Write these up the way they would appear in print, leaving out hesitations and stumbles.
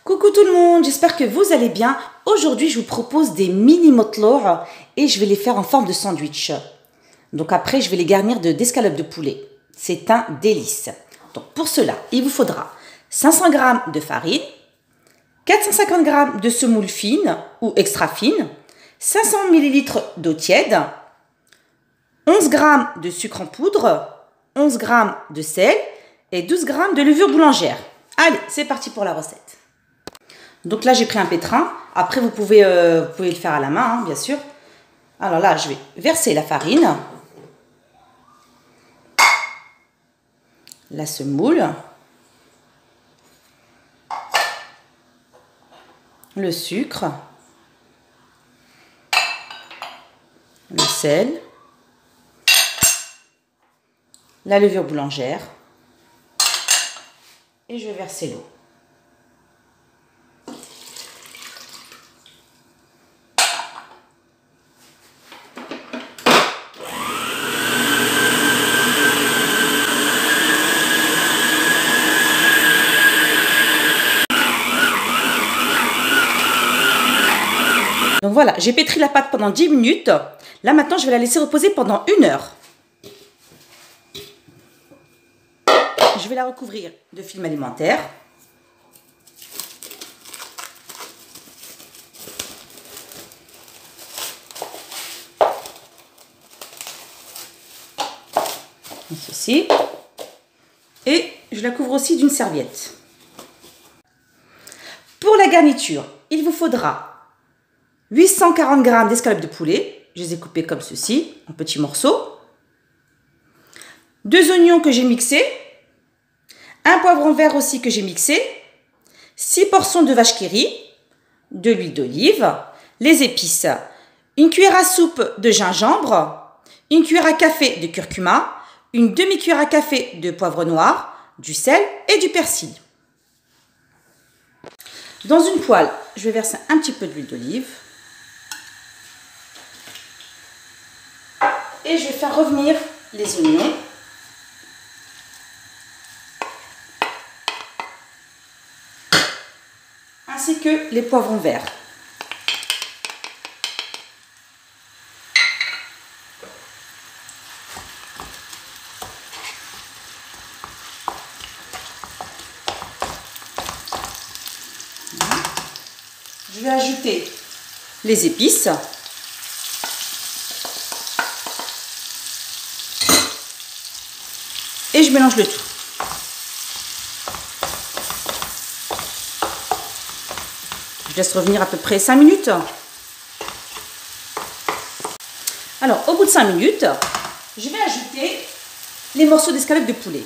Coucou tout le monde, j'espère que vous allez bien. Aujourd'hui, je vous propose des mini motlour et je vais les faire en forme de sandwich. Donc après, je vais les garnir d'escalopes de poulet. C'est un délice. Donc pour cela, il vous faudra 500 g de farine, 450 g de semoule fine ou extra fine, 500 ml d'eau tiède, 11 g de sucre en poudre, 11 g de sel et 12 g de levure boulangère. Allez, c'est parti pour la recette. Donc là, j'ai pris un pétrin. Après, vous pouvez le faire à la main, hein, bien sûr. Alors là, je vais verser la farine, la semoule, le sucre, le sel, la levure boulangère et je vais verser l'eau. Donc voilà, j'ai pétri la pâte pendant 10 minutes. Là maintenant, je vais la laisser reposer pendant 1 heure. Je vais la recouvrir de film alimentaire. Comme ceci. Et je la couvre aussi d'une serviette. Pour la garniture, il vous faudra 840 g d'escalopes de poulet, je les ai coupées comme ceci, en petits morceaux. 2 oignons que j'ai mixés. Un poivron vert aussi que j'ai mixé. 6 portions de vache qui rit. De l'huile d'olive. Les épices. Une cuillère à soupe de gingembre. Une cuillère à café de curcuma. Une demi-cuillère à café de poivre noir. Du sel et du persil. Dans une poêle, je vais verser un petit peu d'huile d'olive. Et je vais faire revenir les oignons. Ainsi que les poivrons verts. Je vais ajouter les épices. Et je mélange le tout. Je laisse revenir à peu près 5 minutes. Alors, au bout de 5 minutes, je vais ajouter les morceaux d'escalope de poulet.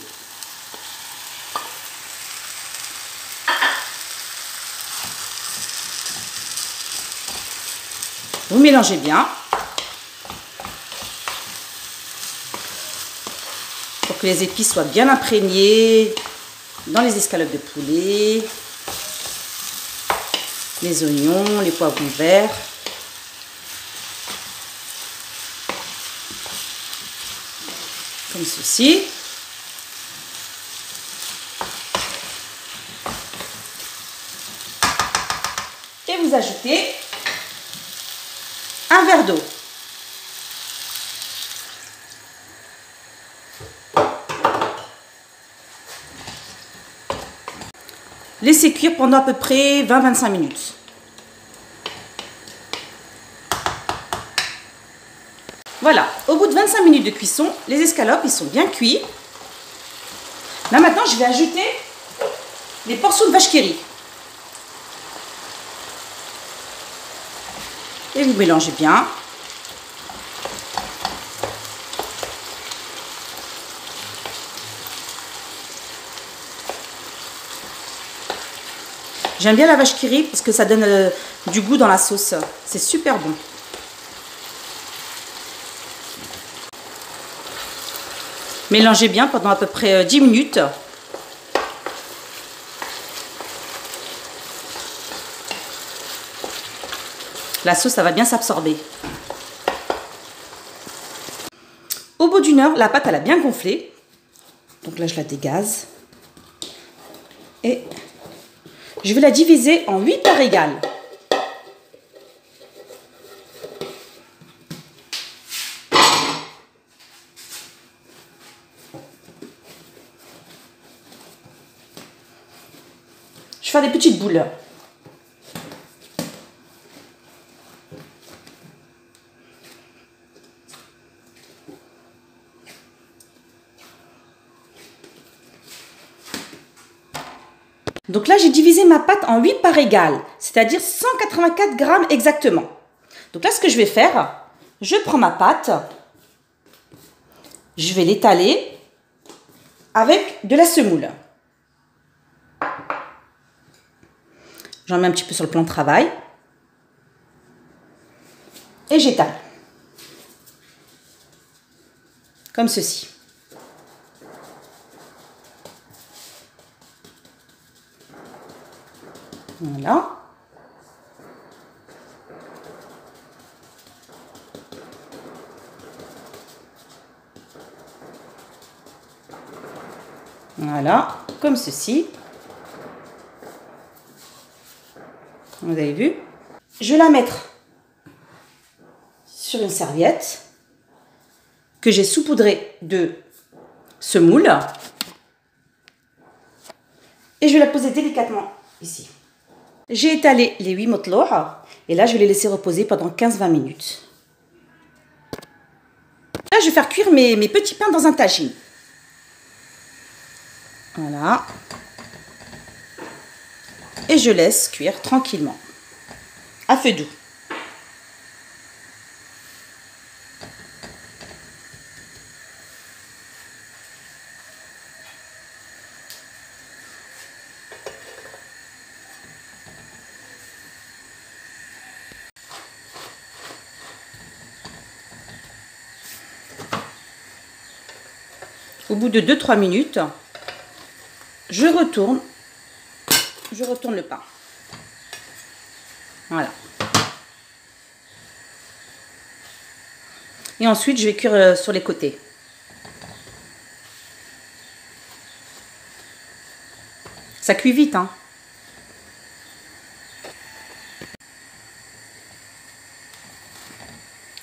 Vous mélangez bien. Pour que les épices soient bien imprégnées dans les escalopes de poulet, les oignons, les poivrons verts. Comme ceci. Et vous ajoutez un verre d'eau. Laissez cuire pendant à peu près 20-25 minutes. Voilà, au bout de 25 minutes de cuisson, les escalopes, ils sont bien cuits. Là maintenant, je vais ajouter les portions de vache qui rit. Et vous mélangez bien. J'aime bien la vache qui rit parce que ça donne du goût dans la sauce. C'est super bon. Mélangez bien pendant à peu près 10 minutes. La sauce, ça va bien s'absorber. Au bout d'1 heure, la pâte, elle a bien gonflé. Donc là, je la dégaze. Et Je vais la diviser en 8 parts égales. Je vais faire des petites boules. Donc là, j'ai divisé ma pâte en 8 parts égales, c'est-à-dire 184 grammes exactement. Donc là, ce que je vais faire, je prends ma pâte, je vais l'étaler avec de la semoule. J'en mets un petit peu sur le plan de travail. Et j'étale. Comme ceci. Voilà. Voilà, comme ceci. Vous avez vu? Je vais la mettre sur une serviette que j'ai saupoudrée de semoule. Et je vais la poser délicatement ici. J'ai étalé les 8 motlour et là je vais les laisser reposer pendant 15-20 minutes. Là je vais faire cuire mes petits pains dans un tagine. Voilà. Et je laisse cuire tranquillement, à feu doux. Au bout de 2-3 minutes, je retourne le pain. Voilà. Et ensuite, je vais cuire sur les côtés. Ça cuit vite, hein.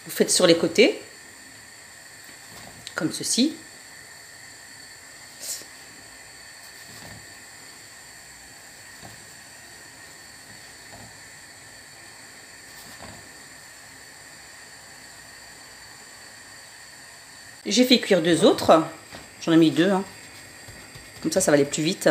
Vous faites sur les côtés, comme ceci. J'ai fait cuire 2 autres. J'en ai mis 2. Hein. Comme ça va aller plus vite.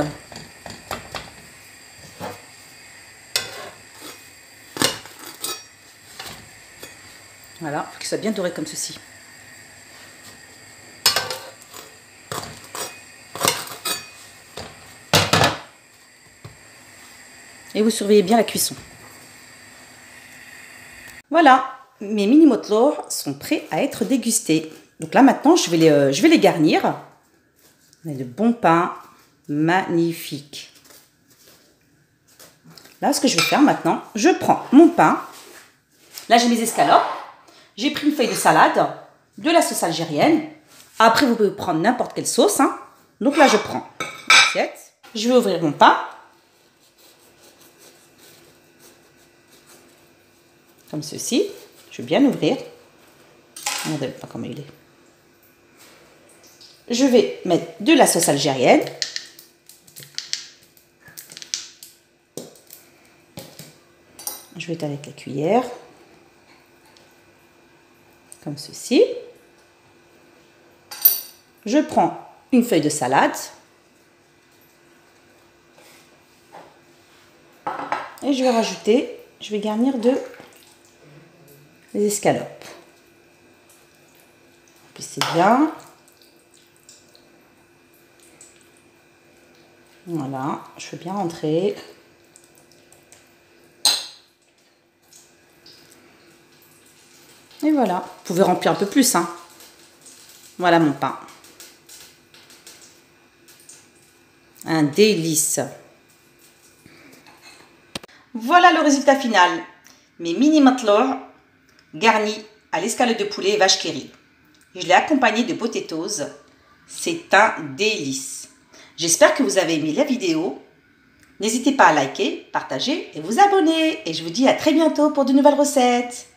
Voilà, il faut qu'il soit bien doré comme ceci. Et vous surveillez bien la cuisson. Voilà, mes mini motlour sont prêts à être dégustés. Donc là maintenant, je vais les garnir. On a de bons pains magnifiques. Là, ce que je vais faire maintenant, je prends mon pain. Là, j'ai mes escalopes. J'ai pris une feuille de salade, de la sauce algérienne. Après, vous pouvez prendre n'importe quelle sauce. Hein. Donc là, je prends l'assiette. Je vais ouvrir mon pain. Comme ceci. Je vais bien ouvrir. Regardez pas comment il est. Je vais mettre de la sauce algérienne. Je vais étaler avec la cuillère. Comme ceci. Je prends une feuille de salade. Et je vais rajouter, je vais garnir des escalopes. Puis c'est bien. Voilà, je veux bien rentrer. Et voilà, vous pouvez remplir un peu plus. Hein. Voilà mon pain. Un délice. Voilà le résultat final. Mes mini motlour garnis à l'escalope de poulet et vache qui rit. Je l'ai accompagné de potatoes. C'est un délice. J'espère que vous avez aimé la vidéo. N'hésitez pas à liker, partager et vous abonner. Et je vous dis à très bientôt pour de nouvelles recettes.